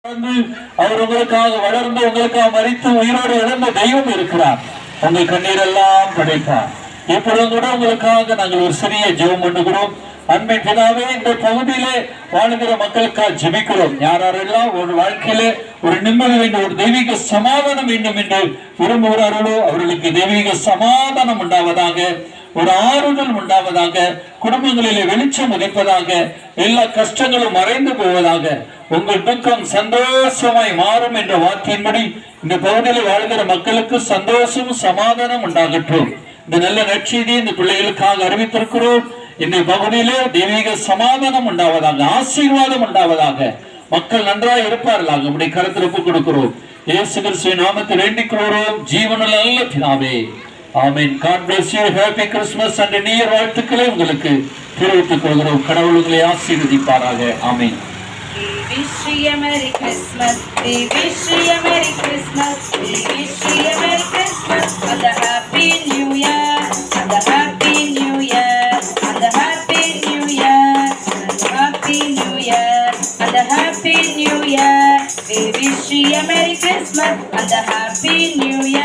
அவர் உங்களுக்காக வளர்ந்து உங்களுக்காக மரித்து உயிரோடு எழுந்த தெய்வம் இருக்கிறார். உங்கள் கண்ணீரெல்லாம் கிடைப்பார். இப்பொழுது கூட உங்களுக்காக நாங்கள் ஒரு சிறிய ஜெபம் பண்ணுகிறோம். அன்பை பிதாவே, இந்த பகுதியிலே வாழ்கிற மக்களுக்காக ஜெபிக்கிறோம். யாரெல்லாம் ஒரு வாழ்க்கையிலே ஒரு நிம்மதி வேண்டும், ஒரு தெய்வீக சமாதானம் வேண்டும் என்று விரும்புகிறார்களோ அவர்களுக்கு தெய்வீக சமாதானம் உண்டாவதாக, ஒரு ஆறுதல் உண்டாவதாக, குடும்பங்களிலே வெளிச்சம் உதைப்பதாக, எல்லா கஷ்டங்களும் மறைந்து போவதாக, உங்கள் துக்கம் சந்தோஷமாய் மாறும் என்ற வார்த்தையின்படி இந்த பகுதியில் வாழ்கிற மக்களுக்கு சந்தோஷமும் சமாதானம் உண்டாகட்டும். இந்த நல்ல நற்செய்தியை இந்த பிள்ளைகளுக்காக அறிவித்திருக்கிறோம். இந்த பகுதியிலே தெய்வீக சமாதானம் உண்டாவதாக, ஆசீர்வாதம் உண்டாவதாக, மக்கள் நன்றாக இருப்பார்களாக நம்முடைய கருத்தில் ஒப்புக் கொடுக்கிறோம். இயேசு கிறிஸ்துவின் நாமத்தில் வேண்டிக் கொள்கிறோம் ஜீவனுள்ள நல்ல பிதாவே. ஆமென். God bless you. Happy Christmas and New Year வாழ்த்துக்களை உங்களுக்கு தெரிவித்துக் கொள்கிறோம். கடவுள் உங்களை ஆசீர்வதிப்பாராக. ஆமென். We wish you a Merry Christmas. We wish you a Merry Christmas. We wish you a Merry Christmas and a Happy New Year. And a Happy New Year. And a Happy New Year. And a Happy New Year. And a Happy New Year. We wish you a Merry Christmas and a Happy New Year.